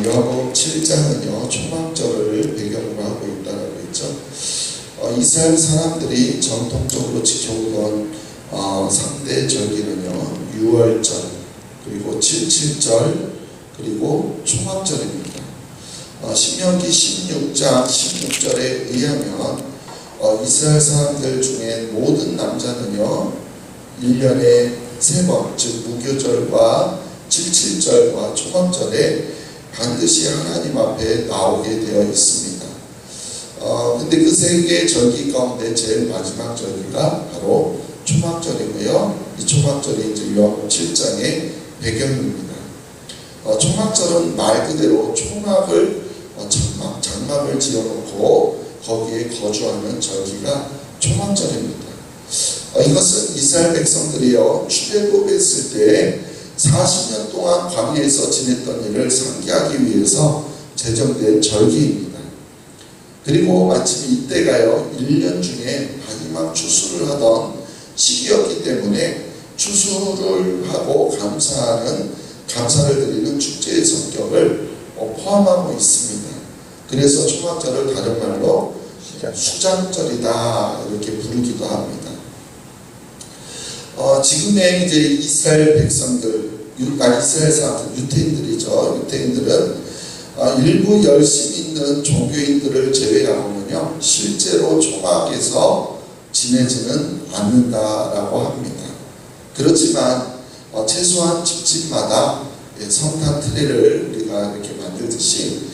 요한복음 7장은요 초막절을 배경으로 하고 있다고 했죠. 이스라엘 사람들이 전통적으로 지켜오던 3대 절기는요 6월절, 그리고 7.7절, 그리고 초막절입니다. 신명기 16장 16절에 의하면 이스라엘 사람들 중에 모든 남자는요 1년에 3번, 즉 무교절과 7.7절과 초막절에 반드시 하나님 앞에 나오게 되어 있습니다. 근데 그 3개의 절기 가운데 제일 마지막 절기가 바로 초막절이고요. 이 초막절이 이제 요한복음 7장의 배경입니다. 초막절은 말 그대로 초막을 장막을 지어놓고 거기에 거주하는 절기가 초막절입니다. 이것은 이스라엘 백성들이요 출애굽했을 때 40년 동안 광야에서 지냈던 일을 상기하기 위해서 제정된 절기입니다. 그리고 마침 이때가요 1년 중에 마지막 추수를 하던 시기였기 때문에 추수를 하고 감사를 드리는 축제의 성격을 포함하고 있습니다. 그래서 초막절을 다른 말로 수장절이다 이렇게 부르기도 합니다. 지금의 이제 이스라엘 백성들, 이스라엘 사람들, 유태인들은 일부 열심히 있는 종교인들을 제외하고는요 실제로 초막에서 지내지는 않는다라고 합니다. 그렇지만 최소한 집집마다 성탄 트리를 우리가 이렇게 만들듯이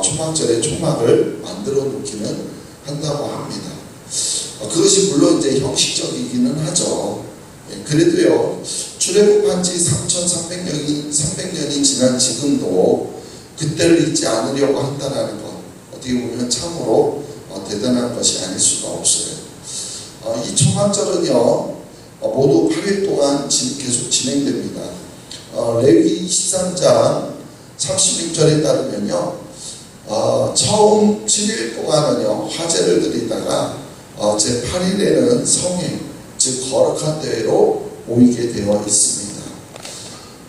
초막절에 초막을 만들어 놓기는 한다고 합니다. 그것이 물론 이제 형식적이기는 하죠. 그래도요 출애굽한 지 3,300년이 지난 지금도 그때를 잊지 않으려고 한다는 것, 어떻게 보면 참으로 대단한 것이 아닐 수가 없어요. 이 초막절은요 모두 8일 동안 계속 진행됩니다. 레위기 23장 36절에 따르면요 처음 7일 동안은요 화제를 드리다가 제8일에는 성회, 즉 거룩한 대회로 모이게 되어 있습니다.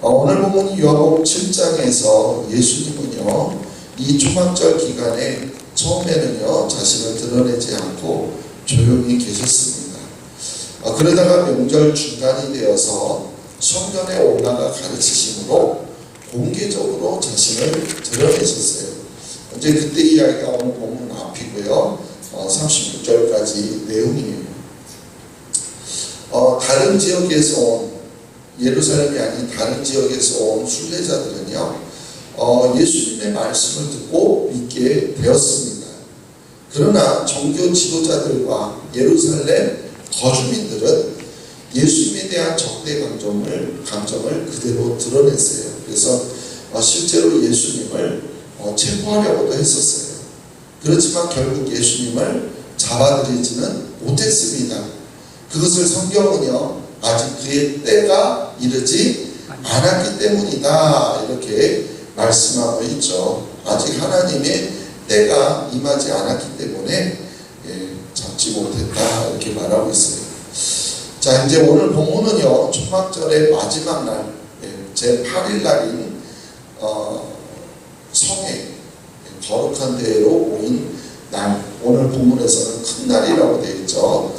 오늘 보면 요한복음 7장에서 예수님은요 이 초막절 기간에 처음에는요 자신을 드러내지 않고 조용히 계셨습니다. 그러다가 명절 중간이 되어서 성전에 올라가 가르치심으로 공개적으로 자신을 드러내셨어요. 이제 그때 이야기가 오늘 본문 앞이고요 36절까지 내용이에요. 다른 지역에서 온, 예루살렘이 아닌 다른 지역에서 온 순례자들은요 예수님의 말씀을 듣고 믿게 되었습니다. 그러나 종교 지도자들과 예루살렘 거주민들은 예수님에 대한 적대 감정을 그대로 드러냈어요. 그래서 실제로 예수님을 체포하려고도 했었어요. 그렇지만 결국 예수님을 잡아들이지는 못했습니다. 그것을 성경은요 아직 그의 때가 이르지 않았기 때문이다 이렇게 말씀하고 있죠. 아직 하나님의 때가 임하지 않았기 때문에 잡지 못했다 이렇게 말하고 있어요. 자, 이제 오늘 본문은요 초막절의 마지막 날 제8일 날인 성회, 거룩한 대회로 모인 날, 오늘 본문에서는 큰 날이라고 되어 있죠.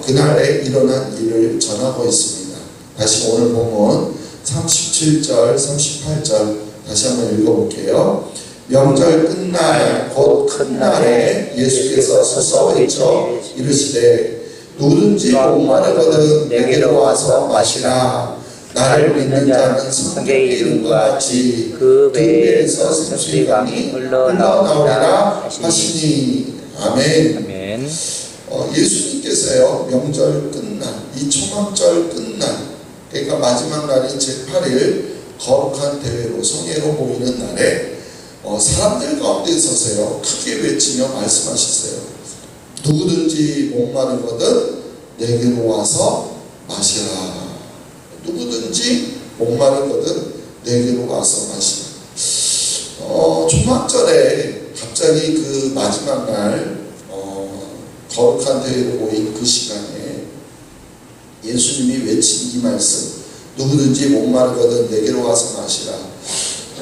그날에 일어난 일을 전하고 있습니다. 다시 오늘 본문 37절 38절 다시 한번 읽어볼게요. 명절 끝날 곧 큰 날에 예수께서 서서 외쳐 이르시되 누구든지 목마르거든 내게로 와서 마시라. 나를 믿는 자는 성경에 이른 것 같이 그 배에서 생수의 강이 흘러나오리라 하시니. 아멘. 예수님께서요 명절 끝날, 이 초막절 끝날, 그러니까 마지막 날인 제8일 거룩한 대회로 성회로 모이는 날에 사람들 가운데 서서요 크게 외치며 말씀하셨어요. 누구든지 목마르거든 내게로 와서 마시라. 누구든지 목마르거든 내게로 와서 마시라. 초막절에 갑자기 그 마지막 날 거룩한 대회로 모인 그 시간에 예수님이 외친 이 말씀, 누구든지 목마르거든 내게로 와서 마시라.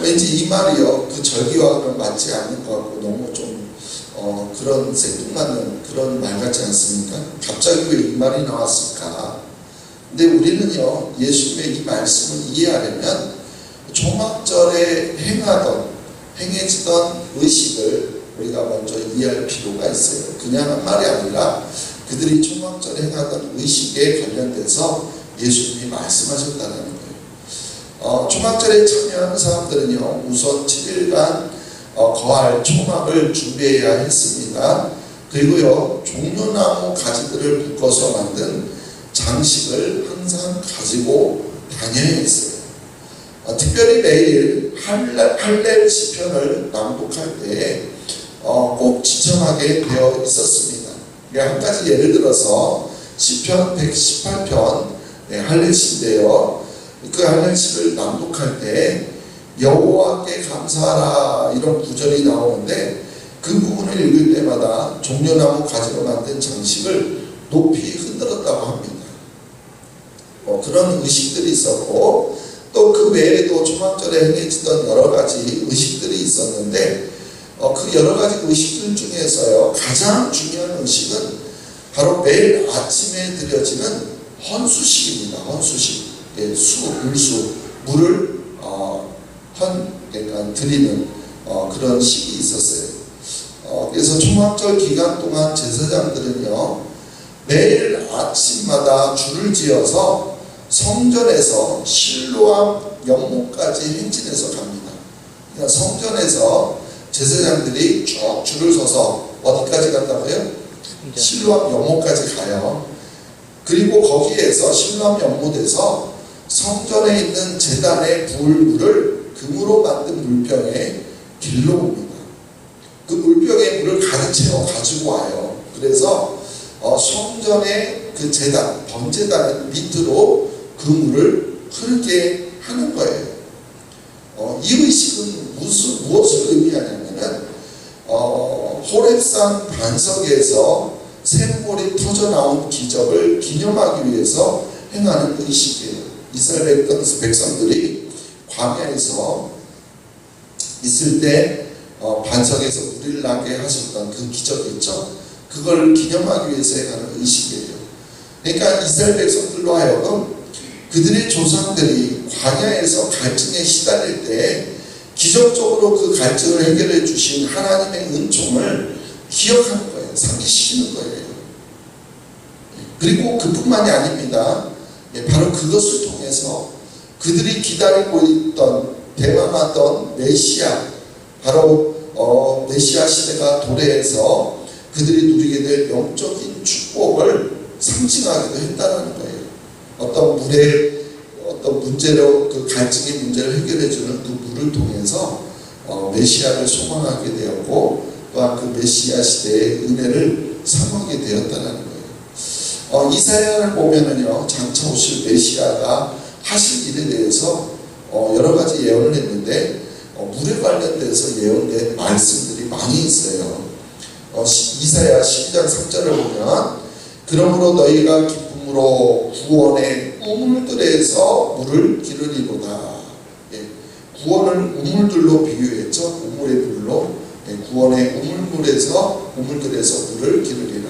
왠지 이 말이요, 그 절기와는 맞지 않는 것 같고 너무 좀 그런 생뚱맞는 그런 말 같지 않습니까? 갑자기 왜 이 말이 나왔을까? 근데 우리는요, 예수님의 이 말씀을 이해하려면 초막절에 행해지던 의식을 우리가 먼저 이해할 필요가 있어요. 그냥 한 말이 아니라 그들이 초막절에 행하던 의식에 관련돼서 예수님이 말씀하셨다는 거예요. 초막절에 참여하는 사람들은요, 우선 7일간 거할 초막을 준비해야 했습니다. 그리고요, 종려나무 가지들을 묶어서 만든 장식을 항상 가지고 다녀야 했어요. 특별히 매일 할렐 시편을 낭독할 때 꼭 지정하게 되어 있었습니다. 한 가지 예를 들어서 시편 118편 할렐시인데요. 그 할렐시를 낭독할 때 여호와께 감사하라 이런 구절이 나오는데 그 부분을 읽을 때마다 종려나무 가지로 만든 장식을 높이 흔들었다고 합니다. 그런 의식들이 있었고 또 그 외에도 초막절에 행해지던 여러 가지 의식들이 있었는데 그 여러 가지 의식들 중에서요, 가장 중요한 의식은 바로 매일 아침에 드려지는 헌수식입니다. 헌수식. 물을 그러니까 드리는 그런 식이 있었어요. 그래서 초막절 기간 동안 제사장들은요, 매일 아침마다 줄을 지어서 성전에서 실로암 연못까지 행진해서 갑니다. 그러니까 성전에서 제사장들이 쭉 줄을 서서 어디까지 간다고요? 실로암 연못까지 가요. 그리고 거기에서 실로암 연못에서 성전에 있는 제단에 부을 물을 금으로 만든 물병에 길러옵니다. 그 물병에 물을 가득 채워 가지고 와요. 그래서 성전의 그 제단, 번제단 밑으로 그 물을 흐르게 하는 거예요. 이 의식은 무엇을 의미하냐면은 호렙산 반석에서 샘물이 터져 나온 기적을 기념하기 위해서 행하는 의식이에요. 이스라엘 백성들이 광야에서 있을 때 반석에서 물을 나게 하셨던 그 기적 있죠. 그걸 기념하기 위해서 행하는 의식이에요. 그러니까 이스라엘 백성들로 하여금 그들의 조상들이 광야에서 갈증에 시달릴 때 기적적으로 그 갈증을 해결해 주신 하나님의 은총을 기억하는 거예요. 상기시키는 거예요. 그리고 그뿐만이 아닙니다. 바로 그것을 통해서 그들이 기다리고 있던 대망하던 메시아, 바로 메시아 시대가 도래해서 그들이 누리게 될 영적인 축복을 상징하기도 했다는 거예요. 어떤 문제로 그 갈증의 문제를 해결해주는 그 물을 통해서 메시아를 소망하게 되었고 또한 그 메시아 시대의 은혜를 사모하게 되었다는 거예요. 이사야를 보면은요, 장차 오실 메시아가 하실 일에 대해서 여러 가지 예언을 했는데 물에 관련돼서 예언된 말씀들이 많이 있어요. 이사야 12장 3절을 보면 그러므로 너희가 기쁨으로 구원의 우물들에서 물을 기르리로다. 구원을 우물들로 비유했죠. 우물의 물로. 구원의 우물들에서 물을 기르리라.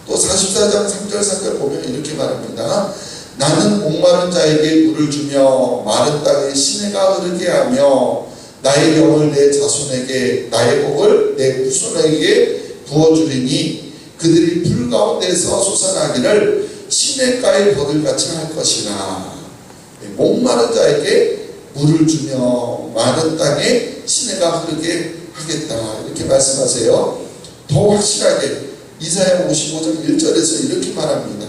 또 44장 3절 4절 보면 이렇게 말합니다. 나는 목마른 자에게 물을 주며 마른 땅에 시내가 흐르게 하며 나의 영을 내 자손에게 나의 복을 내 후손에게 부어주리니 그들이 풀 가운데서 솟아나기를 시냇가의 버들같이 할 것이라. 목마른 자에게 물을 주며 마른 땅에 시내가 흐르게 하겠다. 이렇게 말씀하세요. 더 확실하게 이사야 55장 1절에서 이렇게 말합니다.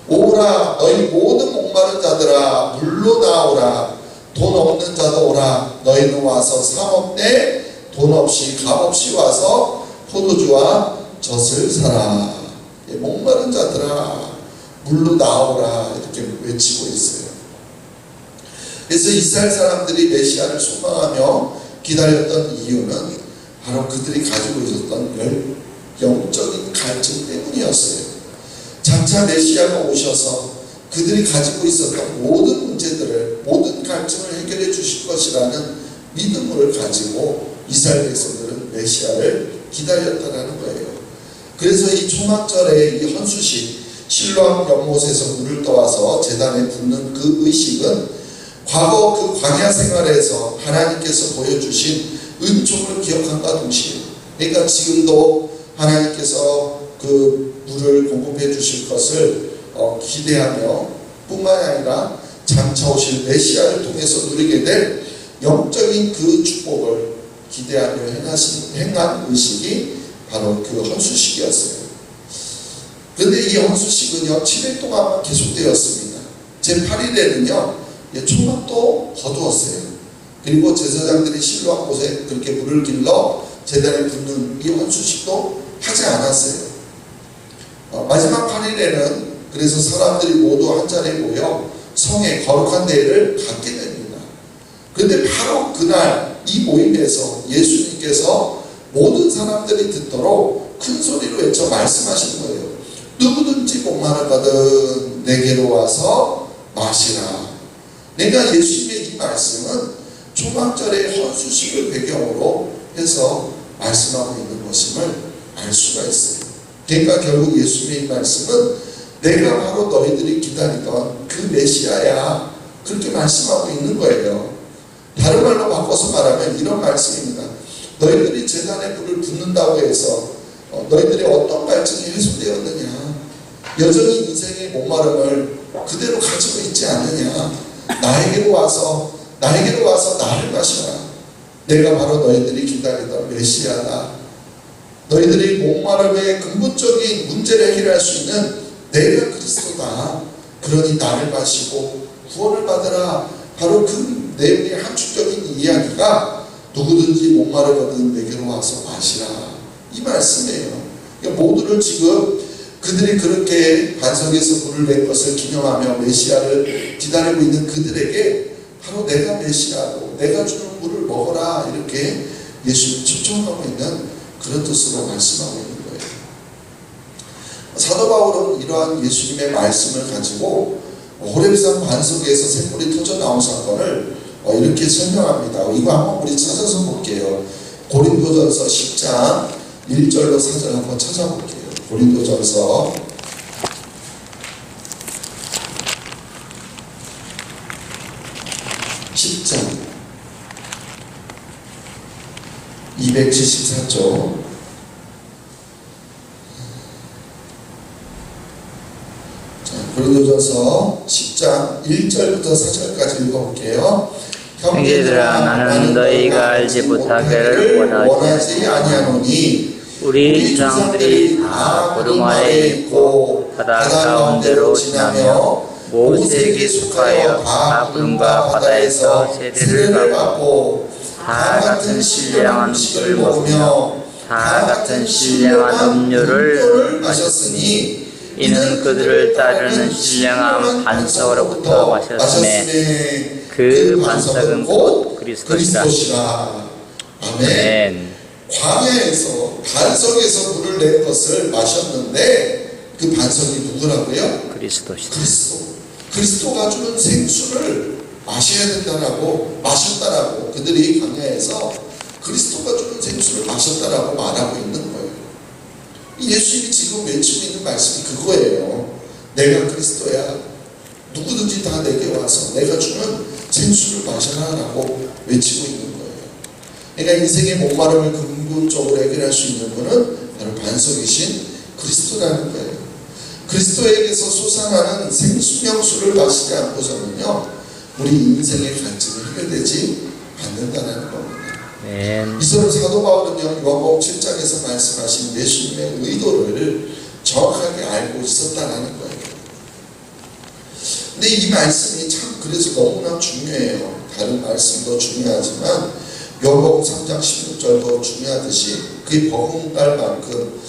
오라 너희 모든 목마른 자들아 물로 나오라. 돈 없는 자도 오라. 너희는 와서 사 먹되 돈 없이 값 없이 와서 포도주와 젖을 사라. 목마른 자들아 물로 나오라. 이렇게 외치고 있어요. 그래서 이스라엘 사람들이 메시아를 소망하며 기다렸던 이유는 바로 그들이 가지고 있었던 영적인 갈증 때문이었어요. 장차 메시아가 오셔서 그들이 가지고 있었던 모든 문제들을, 모든 갈증을 해결해 주실 것이라는 믿음을 가지고 이스라엘 백성들은 메시아를 기다렸다는 거예요. 그래서 이 초막절에 이 헌수식, 실로암 연못에서 물을 떠와서 제단에 붓는 그 의식은 과거 그 광야 생활에서 하나님께서 보여주신 은총을 기억함과 동시에, 그러니까 지금도 하나님께서 그 물을 공급해 주실 것을 기대하며 뿐만이 아니라 장차 오실 메시아를 통해서 누리게 될 영적인 그 축복을 기대하며 행한 의식이 바로 그 헌수식이었어요. 그런데 이 헌수식은요 7일 동안만 계속되었습니다. 제8일에는요 초막도 거두었어요. 그리고 제사장들이 실로암 곳에 그렇게 물을 길러 제단에 붓는 이 헌수식도 하지 않았어요. 마지막 8일에는 그래서 사람들이 모두 한자리에 모여 성의 거룩한 데를 갖게 됩니다. 그런데 바로 그날 이 모임에서 예수님께서 모든 사람들이 듣도록 큰 소리로 외쳐 말씀하시는 거예요. 누구든지 목마르거든 내게로 와서 마시라. 그러니까 예수님의 이 말씀은 초막절의 헌수식을 배경으로 해서 말씀하고 있는 것임을 알 수가 있어요. 그러니까 결국 예수님의 이 말씀은 내가 바로 너희들이 기다리던 그 메시아야, 그렇게 말씀하고 있는 거예요. 다른 말로 바꿔서 말하면 이런 말씀입니다. 너희들이 제단에 불을 붓는다고 해서 너희들의 어떤 갈증이 해소되었느냐, 여전히 인생의 목마름을 그대로 가지고 있지 않느냐, 나에게로 와서 나를 마셔라. 내가 바로 너희들이 기다리던 메시아다. 너희들이 목마름의 근본적인 문제를 해결할 수 있는 내가 그리스도다. 그러니 나를 마시고 구원을 받으라. 바로 그 내용의 함축적인 이야기가 누구든지 목마르거든 내게로 와서 마시라, 이 말씀이에요. 그러니까 모두를 지금 그들이 그렇게 반석에서 물을 낸 것을 기념하며 메시아를 기다리고 있는 그들에게 바로 내가 메시아고 내가 주는 물을 먹어라, 이렇게 예수님 초청하고 있는 그런 뜻으로 말씀하고 있는 거예요. 사도 바울은 이러한 예수님의 말씀을 가지고 호렙산 반석에서 샘물이 터져 나온 사건을 이렇게 설명합니다. 이거 한번 우리 찾아서 볼게요. 고린도전서 10장 1절로 4절 한번 찾아볼게요. 고린도전서 10장 274쪽. 고린도전서 10장 1절부터 4절까지 읽어볼게요. 형제들아, 나는 너희가 알지 못하기를 원하지 아니하노니 우리 조상들이 다 구름 아래 있고 바다 가운데로 지나며 모세에게 속하여 다 구름과 바다에서 세례를 받고 다 같은 신령한 음식을 먹으며 다 같은 신령한 음료를 마셨으니 이는 그들을 따르는 신령한 반석으로부터 마셨음에 그 반석은 곧 그리스도시라. 아멘. 광야에서 반석에서 물을 낸 것을 마셨는데 그 반석이 누구라고요? 그리스도시다. 그리스도가 주는 생수를 마셔야 된다라고, 마셨다라고 그들이 광야에서 그리스도가 주는 생수를 마셨다라고 말하고 있는 거예요. 예수님이 지금 외치고 있는 말씀이 그거예요. 내가 그리스도야. 누구든지 다 내게 와서 내가 주는 생수를 마셔라라고 외치고 있는 거예요. 그러니까 인생의 목마름을 근본적으로 해결할 수 있는 분은 바로 반석이신 그리스도라는 거예요. 그리스도에게서 솟아나는 생수명수를 마시지 않고서는요, 우리 인생의 갈증이 해결되지 않는다는 겁니다. 이처럼 사도 바울은요, 요한복음 7장에서 말씀하신 예수님의 의도를 정확하게 알고 있었다는 거예요. 근데 이 말씀이 참 그래서 너무나 중요해요. 다른 말씀도 중요하지만 요한복음 3장 16절도 중요하듯이 그게 버금갈만큼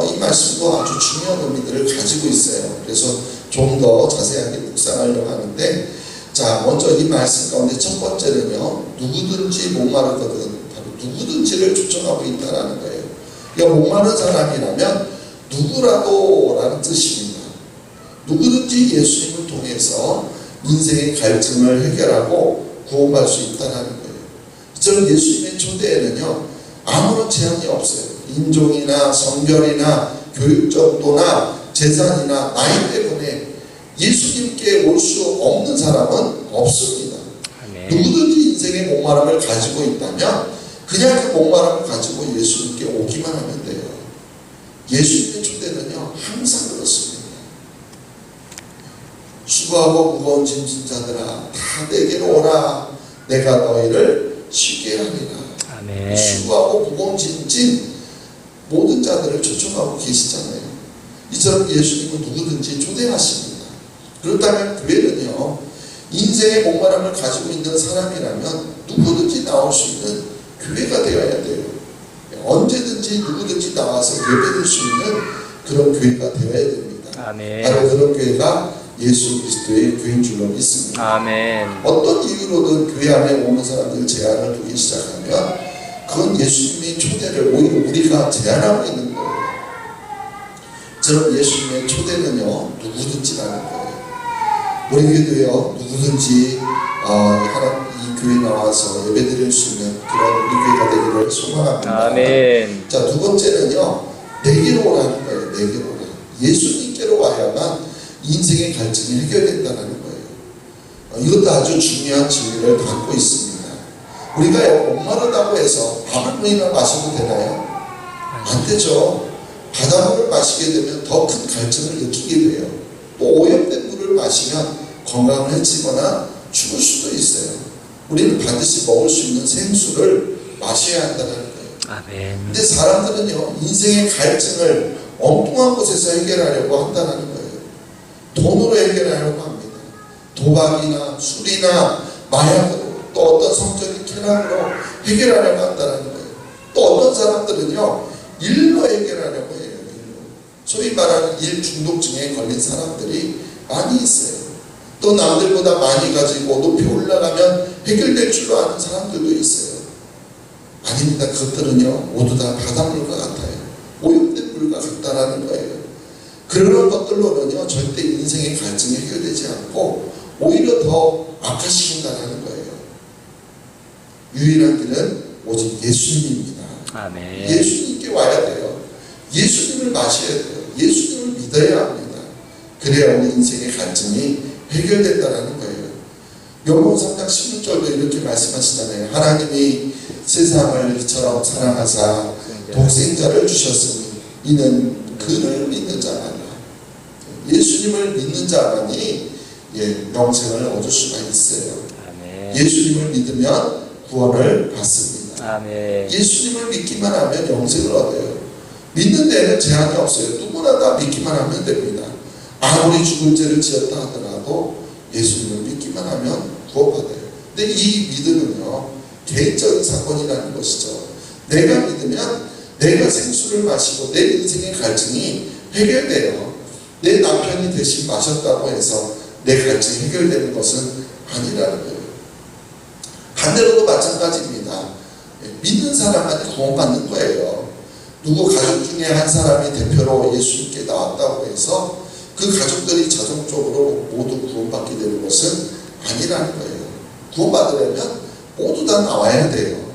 이 말씀도 아주 중요한 의미들을 가지고 있어요. 그래서 좀 더 자세하게 묵상하려고 하는데, 자, 먼저 이 말씀 가운데 첫 번째는요, 누구든지 목마르거든, 바로 누구든지를 초청하고 있다는 거예요. 그러니까 목마른 사람이라면 누구라도 라는 뜻입니다. 누구든지 예수님을 통해서 인생의 갈증을 해결하고 구원받을 수 있다는 거예요. 이처럼 예수님의 초대에는요 아무런 제한이 없어요. 인종이나 성별이나 교육 정도나 재산이나 나이 때문에 예수님께 올 수 없는 사람은 없습니다. 아멘. 누구든지 인생의 목마름을 가지고 있다면 그냥 그 목마름을 가지고 예수님께 오기만 하면 돼요. 예수님의 초대는요 항상 그렇습니다. 수고하고 무거운 짐진 자들아 다 내게로 오라 내가 너희를 쉬게 하리라. 아멘. 수고하고 무거운 짐진 모든 자들을 초청하고 계시잖아요. 이처럼 예수님은 누구든지 초대하십니다. 그렇다면 교회는요 인생의 목마름을 가지고 있는 사람이라면 누구든지 나올 수 있는 교회가 되어야 돼요. 언제든지 누구든지 나와서 예배드릴 수 있는 그런 교회가 되어야 됩니다. 아멘. 바로 그런 교회가 예수 그리스도의 교회인 줄로 믿습니다. 아멘. 어떤 이유로든 교회 안에 오는 사람들 제한을 두기 시작하면 그건 예수님의 초대를 오히려 우리가 제한하고 있는 거예요. 저는 예수님의 초대는요 누구든지라는 거예요. 우리 교회도요 누구든지 이 교회 나와서 예배드릴 수 있는 그런 우리 교회가 되기를 소망합니다. 아멘. 자, 두 번째는요 내게로 오라는 거예요. 내게로 오라. 예수님께로 와야만 인생의 갈증이 해결된다는 거예요. 이것도 아주 중요한 진리를 담고 있습니다. 우리가 목마르다고 해서 바닷물이나 마셔도 되나요? 안 되죠. 바닷물을 마시게 되면 더 큰 갈증을 느끼게 돼요. 또 오염된 물을 마시면 건강을 해치거나 죽을 수도 있어요. 우리는 반드시 먹을 수 있는 생수를 마셔야 한다는 거예요. 아멘. 근데 사람들은요 인생의 갈증을 엉뚱한 곳에서 해결하려고 한다는 거예요. 돈으로 해결하려고 합니다. 도박이나 술이나 마약으로 또 어떤 성적인 쾌락으로 해결하려고 한다는 거예요. 또 어떤 사람들은요 일로 해결하려고 해요. 일로. 소위 말하는 일 중독증에 걸린 사람들이 많이 있어요. 또 남들보다 많이 가지고 높이 올라가면 해결될 줄로 아는 사람들도 있어요. 아닙니다. 그것들은요 모두 다 바닷물과 같아요. 오염된 물과 같다라는 거예요. 그런 것들로는요 절대 인생의 갈증이 해결되지 않고 오히려 더 악화시킨다는 거예요. 유일한 길은 오직 예수님입니다. 아멘. 예수님께 와야 돼요. 예수님을 마셔야 돼요. 예수님을 믿어야 합니다. 그래야 우리 인생의 갈증이 해결된다는 거예요. 요한복음 3장 16절도 이렇게 말씀하시잖아요. 하나님이 세상을 이처럼 사랑하사 독생자를 주셨으니 이는 그를 믿는 자마다 예수님을 믿는 자만이 영생을 얻을 수가 있어요. 아멘. 예수님을 믿으면 구원을 받습니다. 아멘. 예수님을 믿기만 하면 영생을 얻어요. 믿는 데에는 제한이 없어요. 누구나 다 믿기만 하면 됩니다. 아무리 죽을 죄를 지었다 하더라도 예수님을 믿기만 하면 구원받아요. 근데 이 믿음은요 개인적인 사건이라는 것이죠. 내가 믿으면 내가 생수를 마시고 내 인생의 갈증이 해결돼요. 내 남편이 대신 마셨다고 해서 내 갈증이 해결되는 것은 아니라는 거예요. 반대로도 마찬가지입니다. 믿는 사람만이 구원받는 거예요. 누구 가족 중에 한 사람이 대표로 예수님께 나왔다고 해서 그 가족들이 자동적으로 모두 구원받게 되는 것은 아니라는 거예요. 구원받으려면 모두 다 나와야 돼요.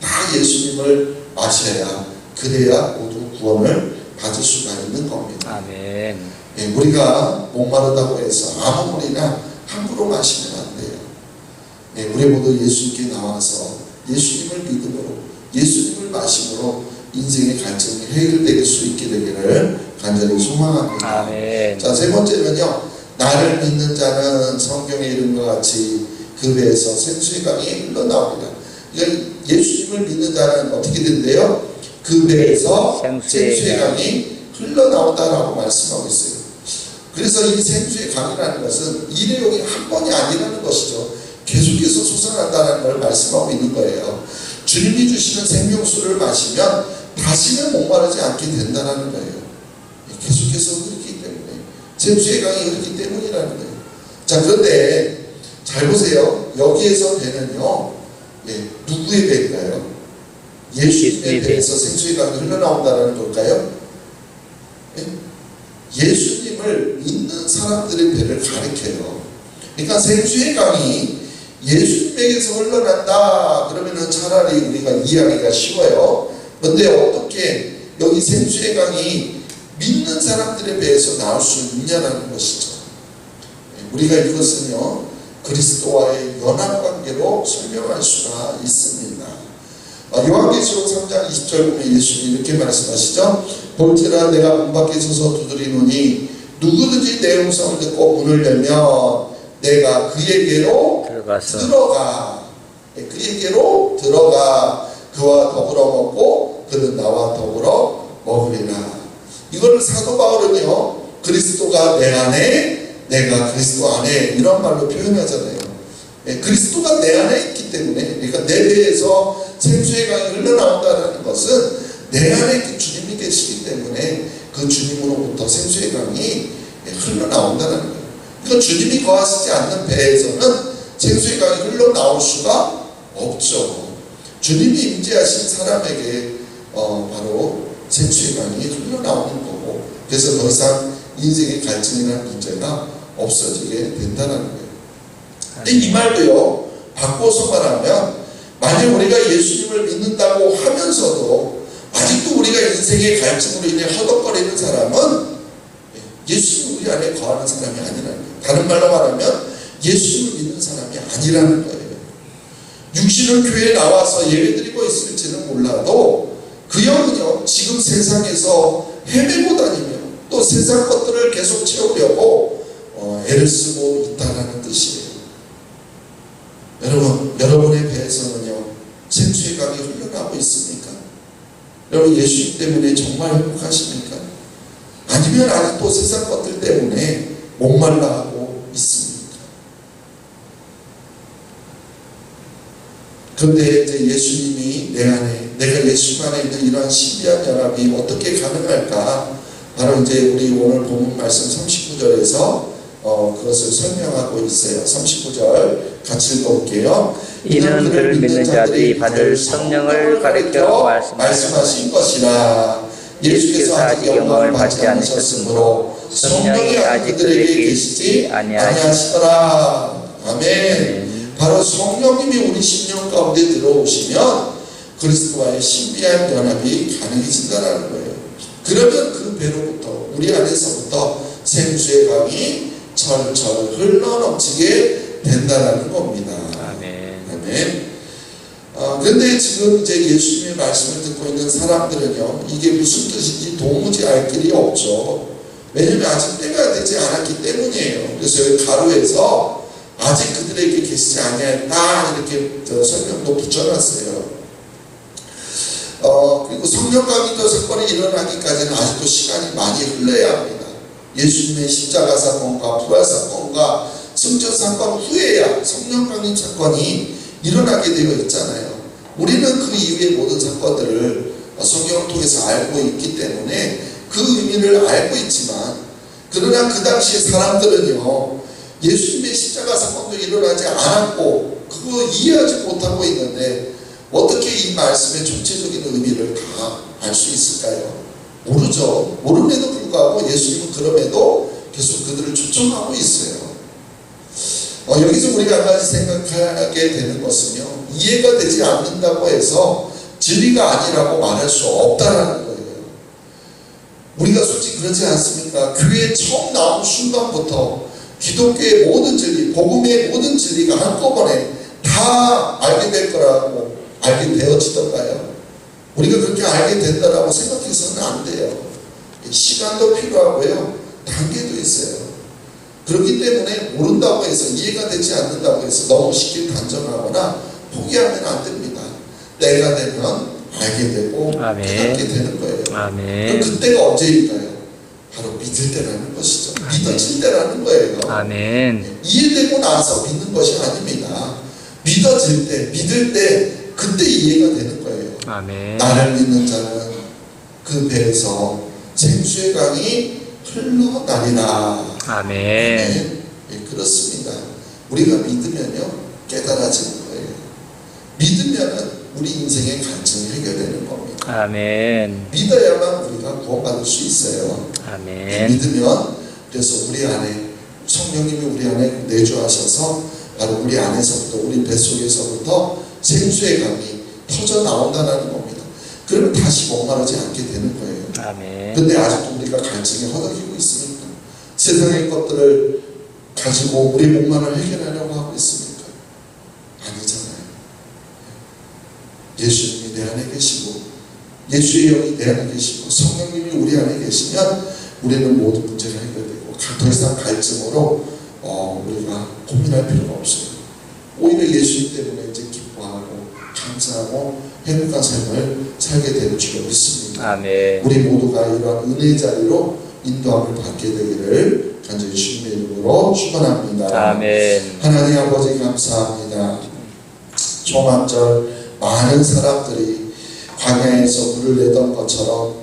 다 예수님을 마셔야 그래야 모두 구원을 받을 수가 있는 겁니다. 아멘. 우리가 목마르다고 해서 아무 물이나 함부로 마시면 안 돼요. 우리 모두 예수님께 나와서 예수님을 믿음으로 예수님을 마심으로 인생의 갈증이 해결될 수 있게 되기를 간절히 소망합니다. 아멘. 자, 세 번째는요. 나를 믿는 자는 성경에 이른 것 같이 그 배에서 생수의 강이 흘러나옵니다. 예수님을 믿는 자는 어떻게 된대요? 그 배에서 생수의 강이 흘러나온다라고 말씀하고 있어요. 그래서 이 생수의 강이라는 것은 일회용이 한 번이 아니라는 것이죠. 계속해서 솟아난다는 걸 말씀하고 있는 거예요. 주님이 주시는 생명수를 마시면 다시는 목마르지 않게 된다는 거예요. 계속해서 흐르기 때문에 생수의 강이 흐르기 때문이라는 거예요. 자, 그런데 잘 보세요. 여기에서 배는요 누구의 배인가요? 예수님의 배에서 생수의 강이 흘러나온다는 걸까요? 예수님을 믿는 사람들의 배를 가리켜요. 그러니까 생수의 강이 예수님에게서 흘러난다 그러면은 차라리 우리가 이해하기가 쉬워요. 그런데 어떻게 여기 생수의 강이 믿는 사람들에 비해서 나올 수 있냐는 것이죠. 우리가 이것은요 그리스도와의 연합관계로 설명할 수가 있습니다. 요한계시록 3장 20절 보면 예수님이 이렇게 말씀하시죠. 볼지라 내가 문 밖에 서서 두드리노니 누구든지 내 음성을 듣고 문을 열면 내가 그에게로 들어가 그에게로 들어가 그와 더불어 먹고 그는 나와 더불어 먹으리라. 이거를 사도 바울은요 그리스도가 내 안에 내가 그리스도 안에 이런 말로 표현하잖아요. 그리스도가 내 안에 있기 때문에 그러니까 내 배에서 생수의 강이 흘러나온다는 것은 내 안에 주님이 계시기 때문에 그 주님으로부터 생수의 강이 흘러나온다는 거예요. 그러니까 주님이 거하시지 않는 배에서는 생수의 강이 흘러나올 수가 없죠. 주님이 임재하신 사람에게 바로 생수의 강이 흘러나오는 거고 그래서 더 이상 인생의 갈증이라는 문제가 없어지게 된다는 거예요. 근데 이 말도요 바꿔서 말하면 만약 우리가 예수님을 믿는다고 하면서도 아직도 우리가 인생의 갈증으로 인해 허덕거리는 사람은 예수님 우리 안에 거하는 사람이 아니라는 거예요. 다른 말로 말하면 예수님을 믿는 사람이 아니라는 거예요. 육신은 교회에 나와서 예배드리고 있을지는 몰라도 그 영은요 지금 세상에서 헤매고 다니며 또 세상 것들을 계속 채우려고 애를 쓰고 있다는 뜻이에요. 여러분의 배에서는요 생수의 강이 흘러나오고 있습니까? 여러분 예수님 때문에 정말 행복하십니까? 아니면 아직도 세상 것들 때문에 목말라하고 있습니까? 그런데 이제 예수님이 내 안에 내가 예수님 안에 있는 이러한 신비한 연합이 어떻게 가능할까? 바로 이제 우리 오늘 본문 말씀 39절에서 그것을 설명하고 있어요. 39절 같이 읽어볼게요. 이는 그를 믿는 자들이 받을 성령을 가리켜 말씀하신 것이라. 예수께서 아직 영광을 받지 않으셨으므로 성령이 아직 그들에게 계시지 아니하시더라. 아멘. 바로 성령님이 우리 심령 가운데 들어오시면 그리스도와의 신비한 연합이 가능해진다는 거예요. 그러면 그 배로부터 우리 안에서부터 생수의 강이 철철 흘러넘치게 된다는 겁니다. 아멘. 아멘. 그런데 지금 이제 예수님의 말씀을 듣고 있는 사람들은요, 이게 무슨 뜻인지 도무지 알 길이 없죠. 왜냐하면 아직 때가 되지 않았기 때문이에요. 그래서 여기 가로에서 아직 그들에게 계시지 아니하였다 이렇게 설명도 붙여놨어요. 그리고 성령감인도 사건이 일어나기까지는 아직도 시간이 많이 흘러야 합니다. 예수님의 십자가 사건과 부활 사건과 승천 사건 후에야 성령감인 사건이 일어나게 되어 있잖아요. 우리는 그 이후의 모든 사건들을 성경을 통해서 알고 있기 때문에 그 의미를 알고 있지만 그러나 그 당시에 사람들은요 예수님의 십자가 사건도 일어나지 않았고 그거 이해하지 못하고 있는데 어떻게 이 말씀의 전체적인 의미를 다 알 수 있을까요? 모르죠. 모름에도 불구하고 예수님은 그럼에도 계속 그들을 초청하고 있어요. 여기서 우리가 한 가지 생각하게 되는 것은요, 이해가 되지 않는다고 해서 진리가 아니라고 말할 수 없다라는 거예요. 우리가 솔직히 그렇지 않습니까? 교회에 처음 나온 순간부터 기독교의 모든 진리, 복음의 모든 진리가 한꺼번에 다 알게 될 거라고 알게 되어지던가요? 우리가 그렇게 알게 된다라고 생각해서는 안 돼요. 시간도 필요하고요, 단계도 있어요. 그렇기 때문에 모른다고 해서 이해가 되지 않는다고 해서 너무 쉽게 단정하거나 포기하면 안 됩니다. 때가 되면 알게 되고 깨닫게 되는 거예요. 아멘. 그럼 그때가 언제일까요? 바로 믿을 때라는 것이죠. 믿어질 때라는 거예요. 아멘. 이해되고 나서 믿는 것이 아닙니다. 믿어질 때, 믿을 때 그때 이해가 되는 거예요. 아멘. 나를 믿는 자는 그 배에서 생수의 강이 흘러나리라. 아멘. 네, 그렇습니다. 우리가 믿으면요 깨달아지는 거예요. 믿으면은 우리 인생의 갈증이 해결되는 겁니다. 아멘. 믿어야만 우리가 구원받을 수 있어요. 아멘. 믿으면 그래서 우리 안에 성령님이 우리 안에 내주하셔서 바로 우리 안에서부터, 우리 뱃속에서부터 생수의 강이 터져 나온다는 겁니다. 그러면 다시 목마르지 않게 되는 거예요. 아멘. 근데 아직도 우리가 갈증에 허덕이고 있습니까? 세상의 것들을 가지고 우리 목마름을 해결하려고 하고 있습니까? 아니잖아요. 예수님이 내 안에 계시고 예수의 영이 내 안에 계시고 성령님이 우리 안에 계시면 우리는 모든 문제가 해결되고 더 이상 갈증으로 우리가 고민할 필요가 없어요. 오히려 예수님 때문에 이제 기뻐하고 감사하고 행복한 삶을 살게 되는 줄로 믿습니다. 아멘. 우리 모두가 이러한 은혜의 자리로 인도함을 받게 되기를 간절히 주님의 이름으로 축원합니다. 아멘. 하나님 아버지 감사합니다. 초막절 많은 사람들이 광야에서 물을 내던 것처럼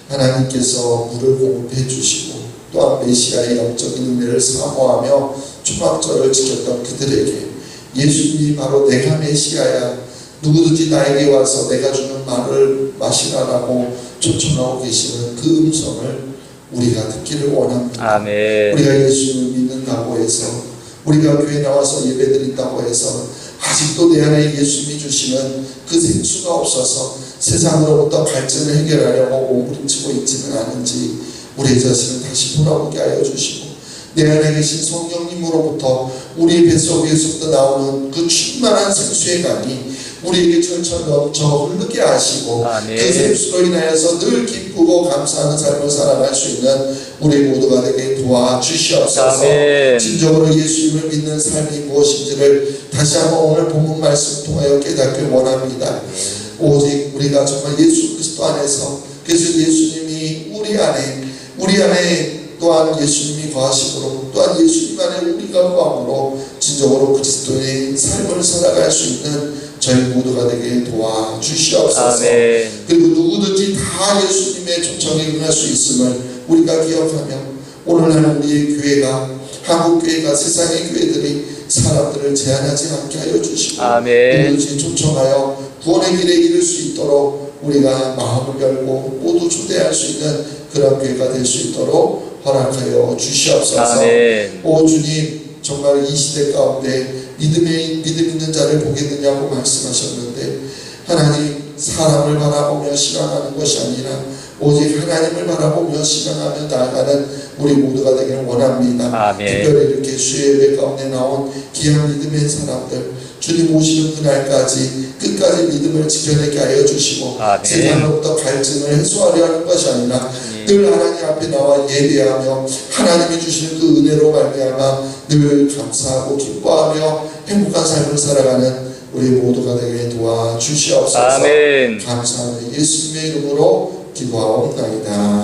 하나님께서 물을 공급해 주시고 또한 메시아의 영적인 은혜를 사모하며 초막절을 지켰던 그들에게 예수님이 바로 내가 메시아야, 누구든지 나에게 와서 내가 주는 말을 마시라라고 초청하고 계시는 그 음성을 우리가 듣기를 원합니다. 아멘. 우리가 예수님을 믿는다고 해서, 우리가 교회 나와서 예배드린다고 해서 아직도 내 안에 예수님이 주시는 그 생수가 없어서 세상으로부터 갈증을 해결하려고 몸부림치고 있지는 않은지 우리 자신을 다시 돌아보게 하여 주시고, 내 안에 계신 성령님으로부터 우리 뱃속에서부터 나오는 그 충만한 생수의 강이 우리에게 철철 넘쳐 흐르게 하시고, 아멘. 그 생수로 인하여서 늘 기쁘고 감사하는 삶을 살아갈 수 있는 우리 모두가 되게 도와주시옵소서. 아멘. 진정으로 예수님을 믿는 삶이 무엇인지를 다시 한번 오늘 본문 말씀 통하여 깨닫길 원합니다. 오직 우리가 정말 예수 그리스도 안에서, 그래서 예수님이 우리 안에 또한 예수님이 거하심으로, 또한 예수님 안에 우리가 거함으로 진정으로 그리스도의 삶을 살아갈 수 있는 저희 모두가 되게 도와주시옵소서. 아멘. 그리고 누구든지 다 예수님의 초청에 응할 수 있음을 우리가 기억하며, 오늘날 우리의 교회가, 한국교회가, 세상의 교회들이 사람들을 제한하지 않게 하여 주시고, 아멘. 누구든지 초청하여 구원의 길에 이를 수 있도록 우리가 마음을 열고 모두 초대할 수 있는 그런 교회가 될 수 있도록 허락하여 주시옵소서. 아멘. 오 주님, 정말 이 시대 가운데 믿음 있는 자를 보겠느냐고 말씀하셨는데, 하나님, 사람을 바라보며 신앙하는 것이 아니라 오직 하나님을 바라보며 신앙하며 나아가는 우리 모두가 되길 원합니다. 아멘. 특별히 이렇게 주의 예배 가운데 나온 귀한 믿음의 사람들, 주님 오시는 그날까지 끝까지 믿음을 지켜내게 하여 주시고, 아멘. 세상으로부터 갈증을 해소하려 하는 것이 아니라 늘 하나님 앞에 나와 예배하며 하나님이 주시는 그 은혜로 말미암아 늘 감사하고 기뻐하며 행복한 삶을 살아가는 우리 모두가 되게 도와주시옵소서. 아멘. 감사하며 예수님의 이름으로 기도하옵나이다.